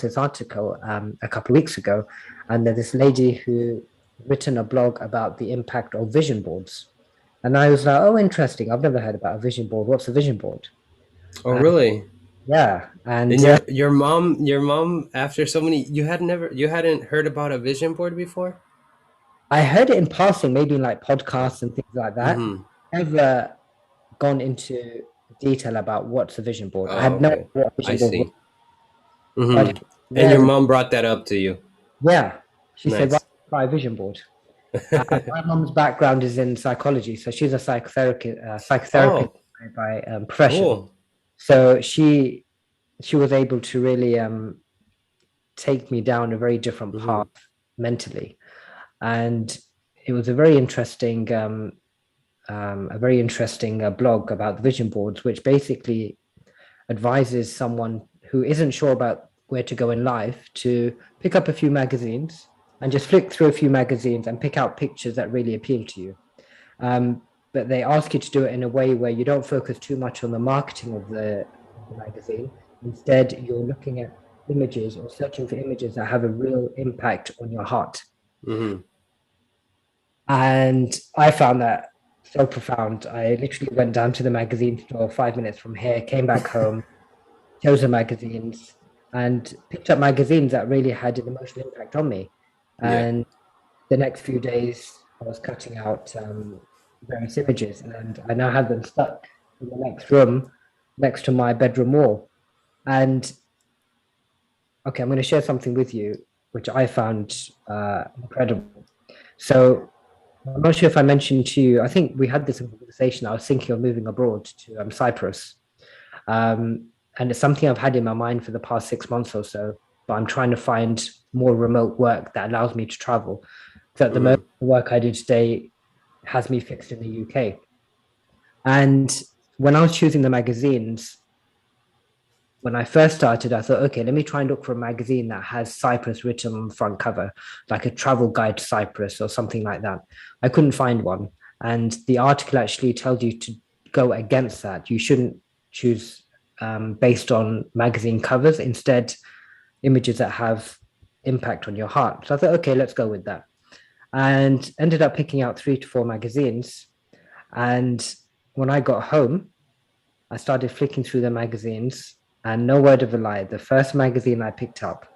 this article a couple of weeks ago, and there's this lady who written a blog about the impact of vision boards. And I was like, oh, interesting. I've never heard about a vision board. What's a vision board? Oh, Uh, really? yeah. And And your mom, after so many, you hadn't heard about a vision board before? I heard it in passing, maybe in like podcasts and things like that. Mm-hmm. Never gone into detail about what's a vision board. I Oh, had no idea okay. what a I vision board was. see. But Mm-hmm. And your then, mom brought that up to you. yeah, she said, why Nice. don't you try a vision board? My mom's background is in psychology, so she's a psychotherapist Oh, by profession. cool. So she was able to really take me down a very different Mm-hmm. path mentally, and it was a very interesting blog about the vision boards, which basically advises someone who isn't sure about where to go in life to pick up a few magazines and just flick through a few magazines and pick out pictures that really appeal to you. But they ask you to do it in a way where you don't focus too much on the marketing of the magazine. Instead, you're looking at images or searching for images that have a real impact on your heart. Mm-hmm. And I found that so profound. I literally went down to the magazine store 5 minutes from here, came back home, chose the magazines, and picked up magazines that really had an emotional impact on me. Yeah. And the next few days, I was cutting out various images, and I now have them stuck in the next room, next to my bedroom wall. And okay, I'm going to share something with you, which I found incredible. So I'm not sure if I mentioned to you. I think we had this conversation. I was thinking of moving abroad to Cyprus, and it's something I've had in my mind for the past 6 months or so. But I'm trying to find more remote work that allows me to travel. So at the moment, Mm-hmm. the work I do today has me fixed in the UK. And when I was choosing the magazines, when I first started, I thought, okay, let me try and look for a magazine that has Cyprus written on the front cover, like a travel guide to Cyprus or something like that. I couldn't find one. And the article actually tells you to go against that. You shouldn't choose based on magazine covers, instead, images that have impact on your heart. So I thought, okay, let's go with that. And ended up picking out 3 to 4 magazines. And when I got home, I started flicking through the magazines, and no word of a lie, the first magazine I picked up,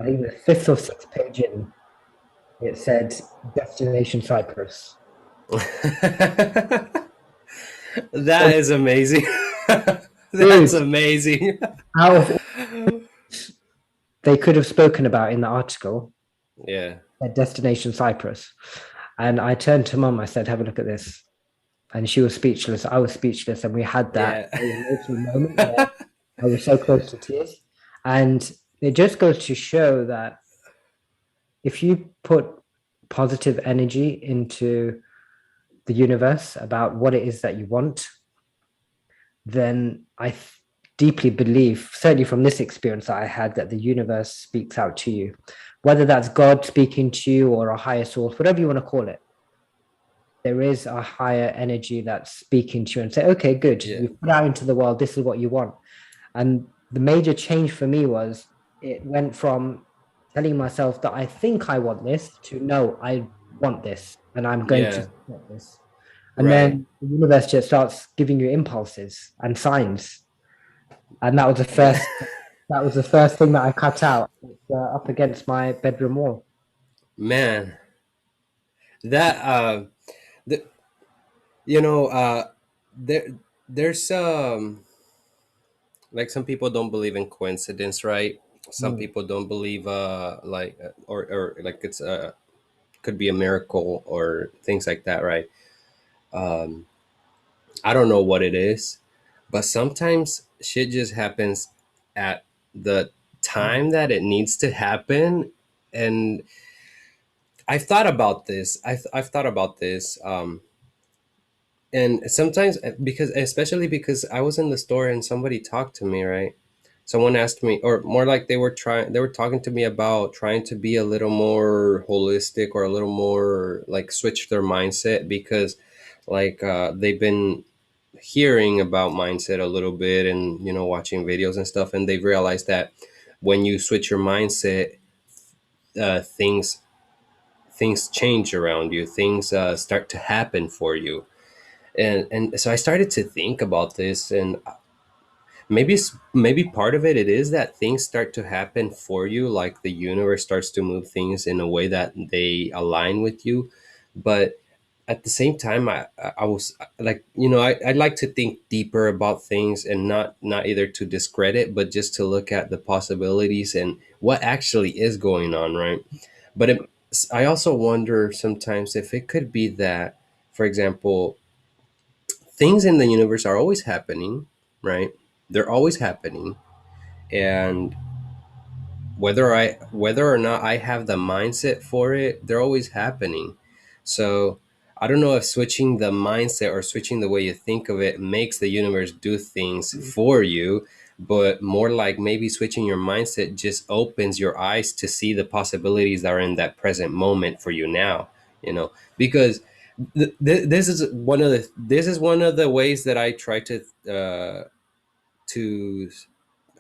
I think the fifth or sixth page in, it said Destination Cyprus. That is amazing. That's Dude, amazing. out of all they could have spoken about in the article, Yeah. at Destination Cyprus. And I turned to mum, I said, have a look at this. And she was speechless. I was speechless. And we had that Yeah. very emotional moment where I was so close to tears. And it just goes to show that if you put positive energy into the universe about what it is that you want, then deeply believe, certainly from this experience that I had, that the universe speaks out to you, whether that's God speaking to you or a higher source, whatever you want to call it. There is a higher energy that's speaking to you and say, okay, good, Yeah. you've put out into the world, this is what you want. And the major change for me was it went from telling myself that I think I want this to no, I want this and I'm going to Yeah. support this. And Right. then the universe just starts giving you impulses and signs. And that was the first thing that I cut out. It's up against my bedroom wall. Man, that the, you know, there there's like some people don't believe in coincidence, right? Some Mm, people don't believe like or like it's could be a miracle or things like that, right? Um I don't know what it is, but sometimes shit just happens at the mm, time that it needs to happen. And I've thought about this. I've thought about this. And sometimes because especially because I was in the store and somebody talked to me, right? Someone asked me, or more like they were talking to me about trying to be a little more holistic or a little more like switch their mindset because like they've been hearing about mindset a little bit and watching videos and stuff, and they've realized that when you switch your mindset, things change around you. Things start to happen for you. And so I started to think about this, and maybe part of it is that things start to happen for you, like the universe starts to move things in a way that they align with you. But at the same time, I was like, I'd like to think deeper about things, and not either to discredit, but just to look at the possibilities and what actually is going on, right? But I also wonder sometimes if it could be that, for example, things in the universe are always happening, right? They're always happening, and whether or not I have the mindset for it, they're always happening. So I don't know if switching the mindset or switching the way you think of it makes the universe do things for you, but more like maybe switching your mindset just opens your eyes to see the possibilities that are in that present moment for you now. Because this is one of the ways that I try to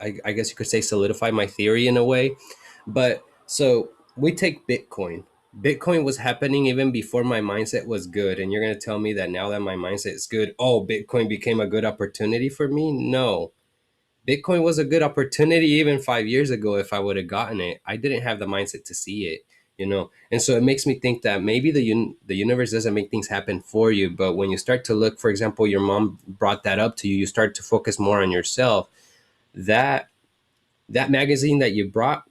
I guess you could say solidify my theory in a way. But so we take Bitcoin. Bitcoin was happening even before my mindset was good. And you're going to tell me that now that my mindset is good, oh, Bitcoin became a good opportunity for me? No. Bitcoin was a good opportunity even 5 years ago if I would have gotten it. I didn't have the mindset to see it. And so it makes me think that maybe the universe doesn't make things happen for you. But when you start to look, for example, your mom brought that up to you, you start to focus more on yourself. That magazine that you brought,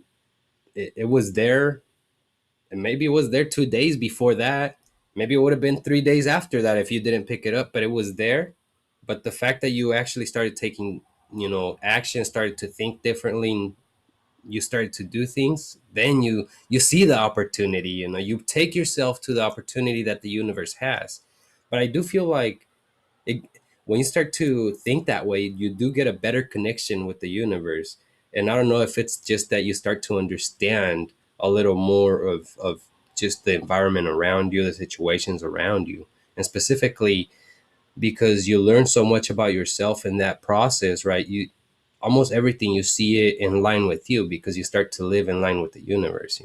it was there, and maybe it was there 2 days before that. Maybe it would have been 3 days after that if you didn't pick it up, but it was there. But the fact that you actually started taking, action, started to think differently, and you started to do things, then you see the opportunity. You take yourself to the opportunity that the universe has. But I do feel like it, when you start to think that way, you do get a better connection with the universe. And I don't know if it's just that you start to understand a little more of just the environment around you, the situations around you, and specifically because you learn so much about yourself in that process, right? You almost everything you see it in line with you because you start to live in line with the universe.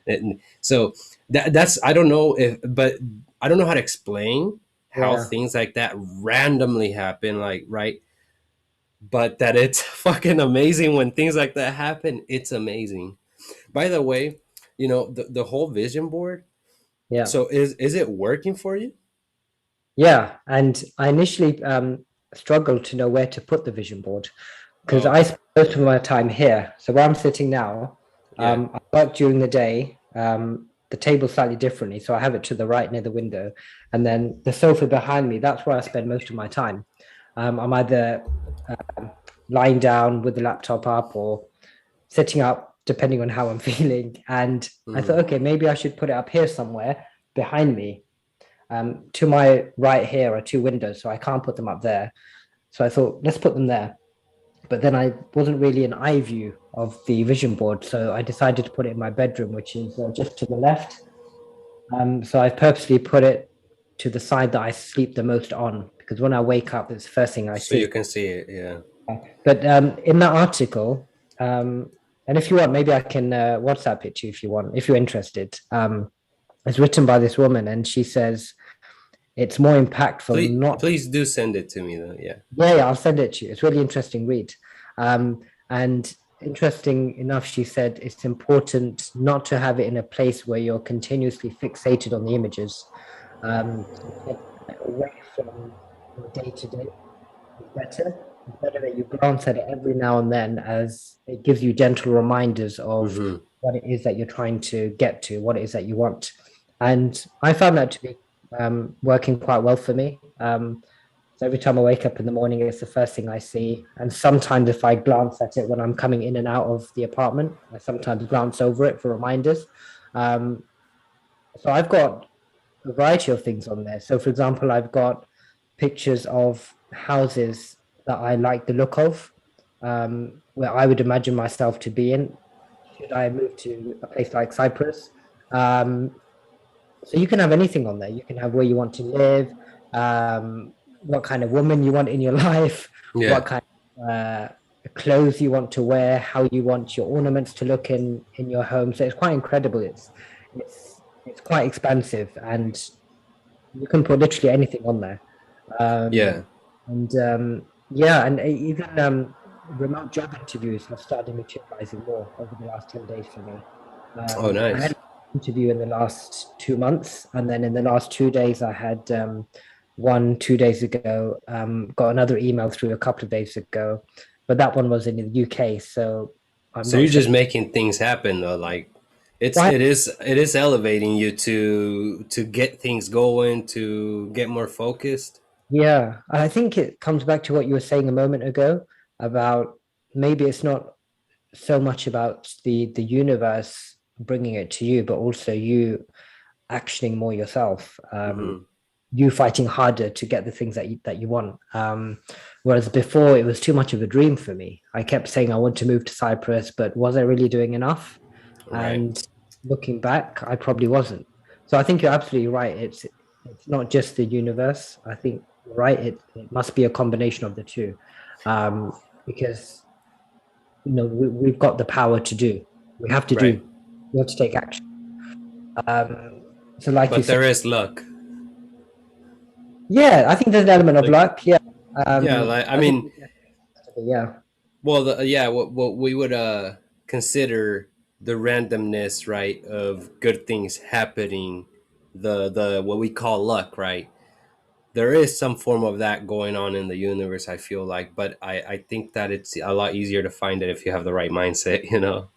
And so that's I don't know if, but I don't know how to explain how Yeah. things like that randomly happen, like, right? But that it's fucking amazing when things like that happen. It's amazing. By the way, the whole vision board. Yeah. So is it working for you? Yeah. And I initially struggled to know where to put the vision board because Oh, I okay. spend most of my time here. So where I'm sitting now, Yeah. I work during the day. The table's slightly differently, so I have it to the right near the window, and then the sofa behind me. That's where I spend most of my time. I'm either lying down with the laptop up or sitting up, depending on how I'm feeling. And I Hmm. thought, okay, maybe I should put it up here somewhere behind me. To my right here are two windows, so I can't put them up there. So I thought, let's put them there. But then I wasn't really an eye view of the vision board, so I decided to put it in my bedroom, which is just to the left. So I've purposely put it to the side that I sleep the most on, because when I wake up, it's the first thing I So you see. can see it, yeah. But in that article, and if you want, maybe I can WhatsApp it to you if you want, if you're interested. It's written by this woman, and she says it's more impactful not. Please do send it to me though. Yeah. Yeah, yeah, I'll send it to you. It's really interesting read. And interesting enough, she said it's important not to have it in a place where you're continuously fixated on the images. So take it away from your day to day is better. It's better that you glance at it every now and then, as it gives you gentle reminders of Hmm. what it is that you're trying to get to, what it is that you want. And I found that to be working quite well for me. So every time I wake up in the morning, it's the first thing I see. And sometimes if I glance at it when I'm coming in and out of the apartment, I sometimes glance over it for reminders. Um, so I've got a variety of things on there. So for example, I've got pictures of houses that I like the look of, where I would imagine myself to be in should I move to a place like Cyprus. Um, so you can have anything on there. You can have where you want to live, what kind of woman you want in your life, Yeah. what kind of clothes you want to wear, how you want your ornaments to look in your home. So it's quite incredible. It's quite expansive, and you can put literally anything on there. Um, Yeah. and yeah, and even remote job interviews have started materializing more over the last 10 days for me. Oh, I had nice. an interview in the last 2 months, and then in the last 2 days, I had one 2 days ago, got another email through a couple of days ago, but that one was in the UK, so I'm So not you're sure just making things happen though. Like why. it is elevating you to get things going, to get more focused. Yeah, I think it comes back to what you were saying a moment ago about maybe it's not so much about the universe bringing it to you, but also you actioning more yourself, Hmm. you fighting harder to get the things that you want. Whereas before, it was too much of a dream for me. I kept saying I want to move to Cyprus, but was I really doing enough? Right. And looking back, I probably wasn't. So I think you're absolutely right. It's not just the universe. I think you're right. It must be a combination of the two, because we've got the power to do. We have to Right. do. We have to take action. Um, so, like you But said, there is luck. yeah, I think there's an element of Like, luck. Yeah, yeah, like I I think mean, yeah, well, yeah, what we would consider the randomness, right, of good things happening, the what we call luck, right? There is some form of that going on in the universe, I feel like, but I think that it's a lot easier to find it if you have the right mindset, you know.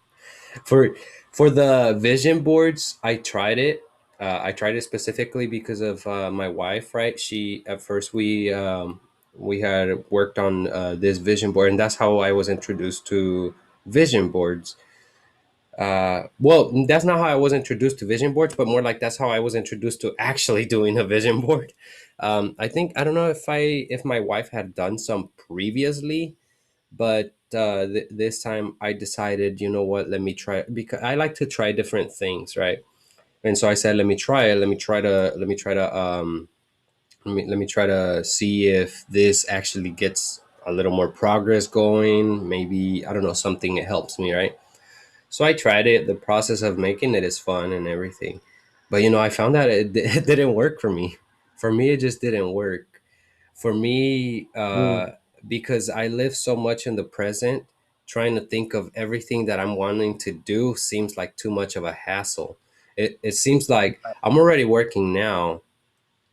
For for the vision boards, I tried it. I tried it specifically because of my wife, right? She at first we had worked on this vision board, and that's how I was introduced to vision boards. Well, that's not how I was introduced to vision boards, but more like that's how I was introduced to actually doing a vision board. I think I don't know if my wife had done some previously, but this time I decided, you know what, let me try, because I like to try different things, right? And so I said, let me try it. Let me try to see if this actually gets a little more progress going. Maybe I don't know, something that helps me, right? So I tried it. The process of making it is fun and everything. But I found that it didn't work for me. For me, it just didn't work. For me, mm, because I live so much in the present, trying to think of everything that I'm wanting to do seems like too much of a hassle. It seems like I'm already working now.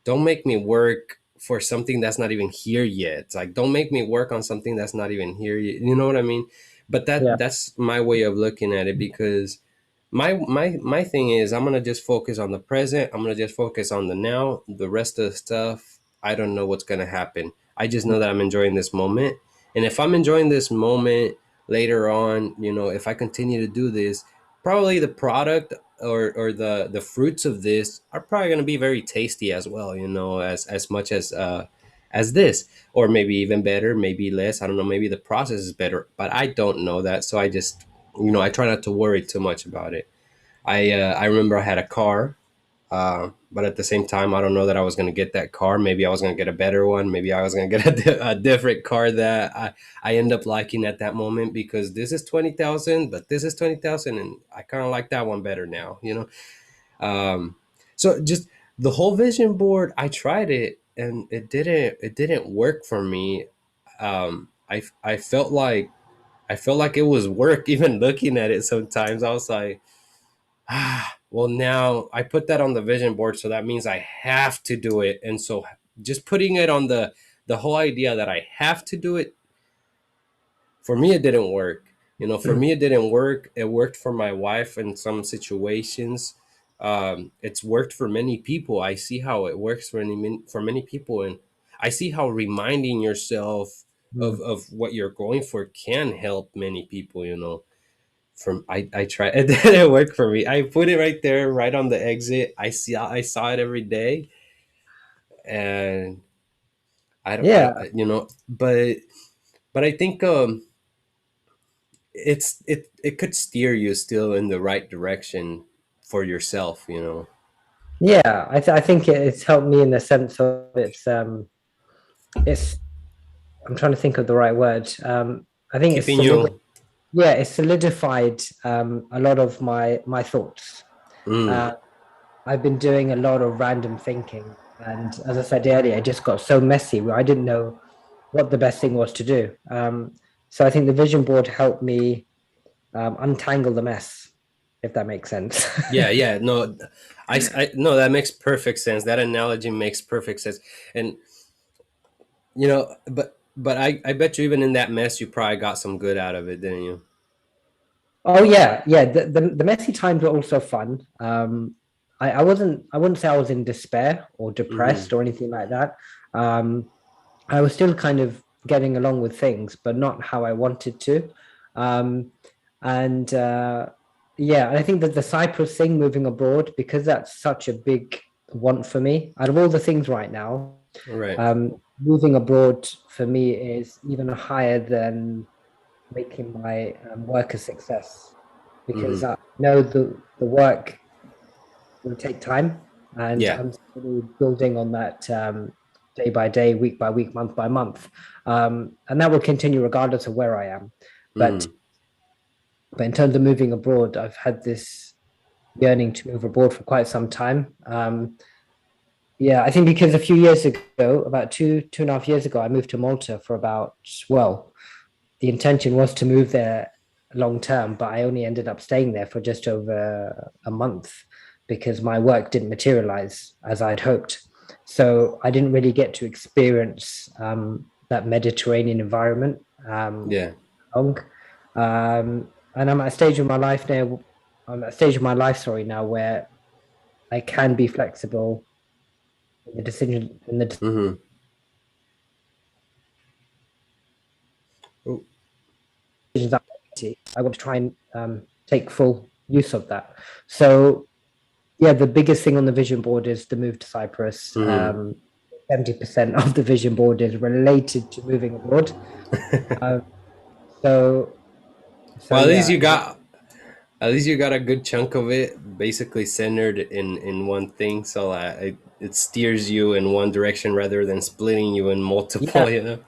Don't make me work for something that's not even here yet. It's like, don't make me work on something that's not even here yet. You know what I mean? But yeah, that's my way of looking at it, because my thing is, I'm gonna just focus on the present. I'm gonna just focus on the now. The rest of the stuff, I don't know what's gonna happen. I just know that I'm enjoying this moment. And if I'm enjoying this moment later on, if I continue to do this, probably the product or the fruits of this are probably going to be very tasty as well, as much as this, or maybe even better, maybe less. I don't know, maybe the process is better, but I don't know that. So I just, I try not to worry too much about it. I remember I had a car, but at the same time, I don't know that I was going to get that car. Maybe I was going to get a better one. Maybe I was going to get a different car that I end up liking at that moment, because this is 20,000, but this is 20,000, and I kind of like that one better now. Um, so just the whole vision board, I tried it and it didn't work for me. I felt like it was work even looking at it sometimes. I was like, well, now I put that on the vision board, so that means I have to do it. And so just putting it on the whole idea that I have to do it, for me it didn't work. For me it didn't work. It worked for my wife in some situations. It's worked for many people. I see how it works for many people, and I see how reminding yourself mm, of what you're going for can help many people. From I tried, it didn't work for me. I put it right there, right on the exit. I saw it every day, and I yeah, but I think it could steer you still in the right direction for yourself. yeah. I think it's helped me in the sense of it's. I'm trying to think of the right word. I think keeping you. it's solidified a lot of my thoughts. Mm, Uh, I've been doing a lot of random thinking, and as I said earlier, it just got so messy where I didn't know what the best thing was to do. So I think the vision board helped me untangle the mess, if that makes sense. yeah, yeah, no, no, that makes perfect sense. That analogy makes perfect sense. And but I bet you even in that mess you probably got some good out of it, didn't you? Oh yeah, yeah. The messy times were also fun. I wouldn't say I was in despair or Mm-hmm. depressed or anything like that. Um, I was still kind of getting along with things, but not how I wanted to. Um, and yeah, and I think that the Cyprus thing, moving abroad, because that's such a big want for me. Out of all the things right now, Right. moving abroad for me is even higher than making my work a success, because Mm-hmm. I know the work will take time, and Yeah. I'm slowly building on that day by day, week by week, month by month, and that will continue regardless of where I am. But Mm-hmm. in terms of moving abroad, I've had this yearning to move abroad for quite some time. Yeah, I think because a few years ago, about two and a half years ago, I moved to Malta for about, well, the intention was to move there long term, but I only ended up staying there for just over a month because my work didn't materialize as I'd hoped. So I didn't really get to experience that Mediterranean environment Yeah. long. And I'm at a stage of my life now. I'm at a stage of my life, sorry, now where I can be flexible in the Mm-hmm. Oh, decisions that I want to try and take full use of that. So yeah, the biggest thing on the vision board is the move to Cyprus. mm-hmm. 70% of the vision board is related to moving abroad. Um, so, so Well, yeah, at least you got a good chunk of it basically centered in one thing, so it steers you in one direction rather than splitting you in yeah, multiple. You know.